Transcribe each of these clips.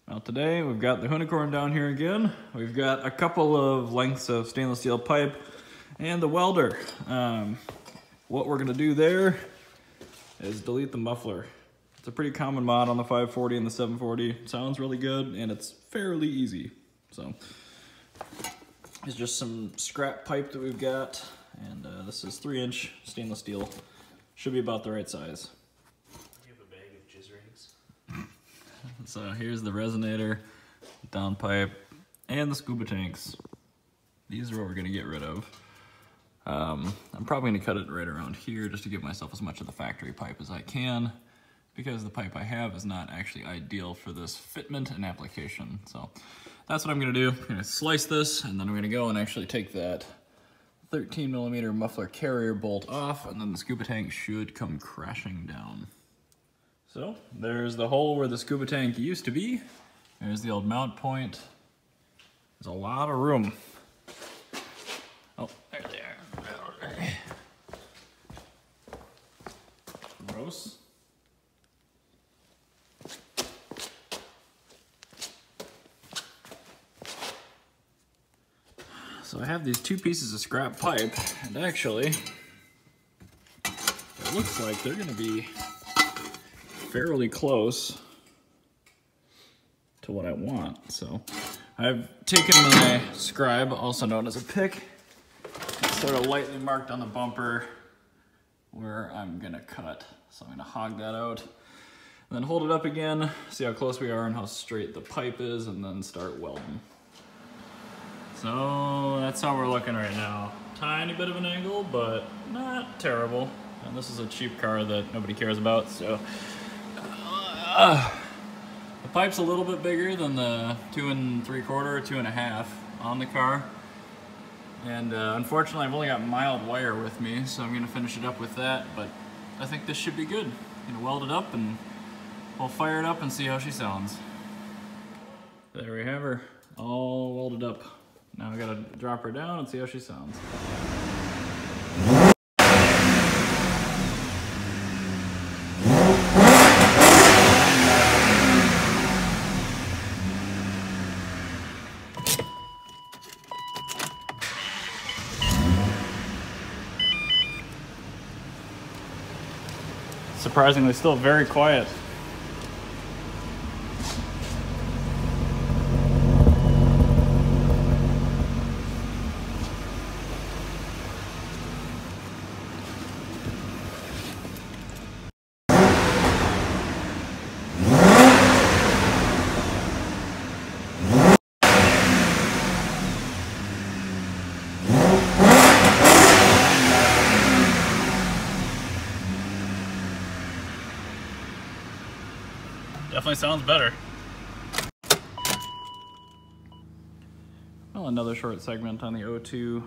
Well, today we've got the unicorn down here again. We've got a couple of lengths of stainless steel pipe and the welder. What we're gonna do there is delete the muffler. It's a pretty common mod on the 540 and the 740. It sounds really good and it's fairly easy. So it's just some scrap pipe that we've got, and this is 3-inch stainless steel. Should be about the right size. You have a bag of jizz rings. So here's the resonator, downpipe, and the scuba tanks. These are what we're gonna get rid of. I'm probably gonna cut it right around here just to give myself as much of the factory pipe as I can, because the pipe I have is not actually ideal for this fitment and application. So that's what I'm gonna do. I'm gonna slice this, and then I'm gonna go and actually take that 13mm muffler carrier bolt off, and then the scuba tank should come crashing down. So there's the hole where the scuba tank used to be. There's the old mount point. There's a lot of room. Oh, there they are. Gross. So I have these two pieces of scrap pipe, and actually, it looks like they're gonna be fairly close to what I want. So I've taken my scribe, also known as a pick, sort of lightly marked on the bumper where I'm gonna cut. So I'm gonna hog that out, and then hold it up again, see how close we are and how straight the pipe is, and then start welding. So that's how we're looking right now. Tiny bit of an angle, but not terrible. And this is a cheap car that nobody cares about, so the pipe's a little bit bigger than the 2 3/4, 2.5 on the car. And unfortunately, I've only got mild wire with me, so I'm gonna finish it up with that, but I think this should be good. I'm gonna weld it up and we'll fire it up and see how she sounds. There we have her, all welded up. Now I gotta drop her down and see how she sounds. Surprisingly, still very quiet. Definitely sounds better. Well, another short segment on the O2.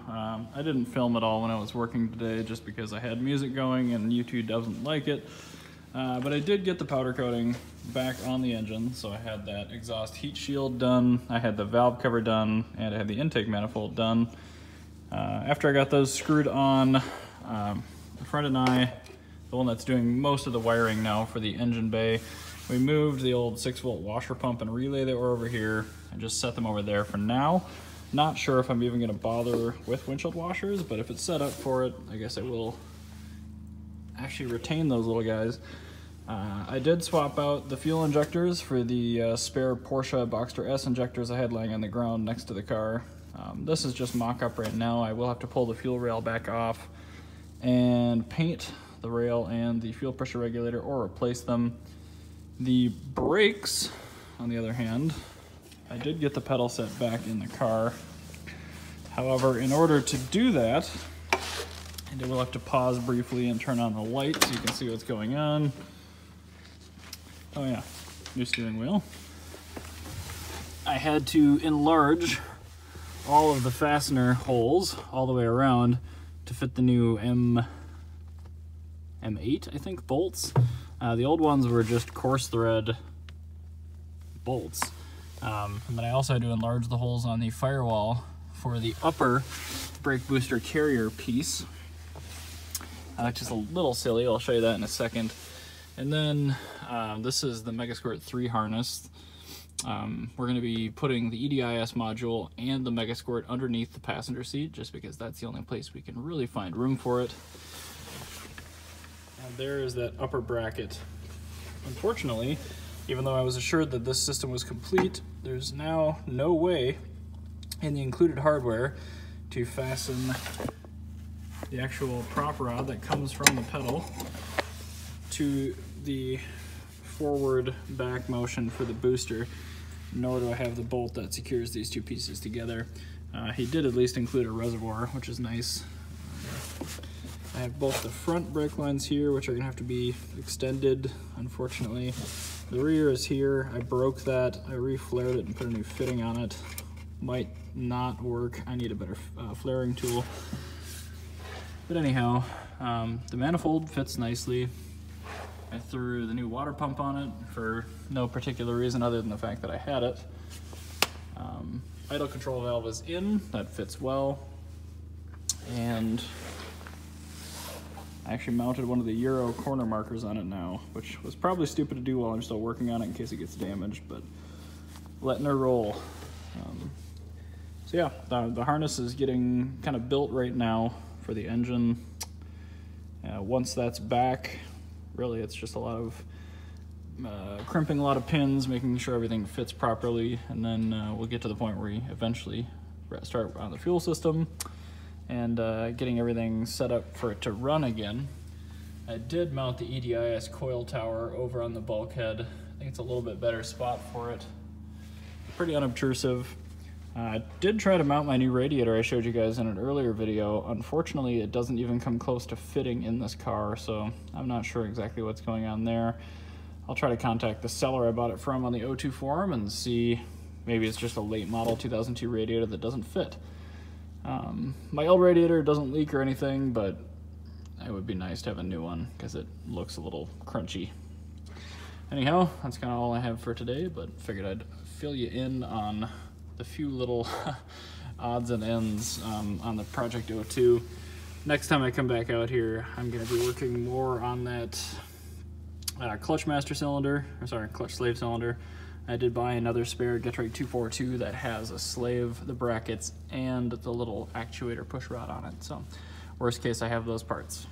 I didn't film it all when I was working today just because I had music going and YouTube doesn't like it. But I did get the powder coating back on the engine, so I had that exhaust heat shield done, I had the valve cover done, and I had the intake manifold done. After I got those screwed on, a friend and I, the one that's doing most of the wiring now for the engine bay, we moved the old 6-volt washer pump and relay that were over here and just set them over there for now. Not sure if I'm even gonna bother with windshield washers, but if it's set up for it, I guess I will actually retain those little guys. I did swap out the fuel injectors for the spare Porsche Boxster S injectors I had laying on the ground next to the car. This is just mock-up right now. I will have to pull the fuel rail back off and paint the rail and the fuel pressure regulator or replace them. The brakes, on the other hand, I did get the pedal set back in the car. However, in order to do that, I will have to pause briefly and turn on the light so you can see what's going on. Oh yeah, new steering wheel. I had to enlarge all of the fastener holes all the way around to fit the new M8, I think, bolts. The old ones were just coarse thread bolts. And then I also had to enlarge the holes on the firewall for the upper brake booster carrier piece, which is a little silly. I'll show you that in a second. And then this is the Megasquirt 3 harness. We're going to be putting the EDIS module and the Mega Squirt underneath the passenger seat, just because that's the only place we can really find room for it. And there is that upper bracket. Unfortunately, even though I was assured that this system was complete, there's now no way in the included hardware to fasten the actual prop rod that comes from the pedal to the forward back motion for the booster, nor do I have the bolt that secures these two pieces together. He did at least include a reservoir, which is nice. I have both the front brake lines here, which are gonna have to be extended, unfortunately. The rear is here. I broke that. I re-flared it and put a new fitting on it. Might not work. I need a better flaring tool. But anyhow, the manifold fits nicely. I threw the new water pump on it for no particular reason other than the fact that I had it. Idle control valve is in. That fits well. And I actually mounted one of the Euro corner markers on it now, which was probably stupid to do while I'm still working on it in case it gets damaged, but letting her roll. So yeah, the harness is getting kind of built right now for the engine. Once that's back, really it's just a lot of crimping a lot of pins, making sure everything fits properly, and then we'll get to the point where we eventually start on the fuel system and getting everything set up for it to run again. I did mount the EDIS coil tower over on the bulkhead. I think it's a little bit better spot for it. Pretty unobtrusive. I did try to mount my new radiator I showed you guys in an earlier video. Unfortunately, it doesn't even come close to fitting in this car, so I'm not sure exactly what's going on there. I'll try to contact the seller I bought it from on the O2 forum and see, maybe it's just a late model 2002 radiator that doesn't fit. My old radiator doesn't leak or anything, but it would be nice to have a new one because it looks a little crunchy. Anyhow, that's kind of all I have for today, but figured I'd fill you in on the few little odds and ends on the Project O2. Next time I come back out here, I'm going to be working more on that clutch master cylinder, or sorry, clutch slave cylinder. I did buy another spare Detleting 242 that has a slave, the brackets, and the little actuator push rod on it. So worst case, I have those parts.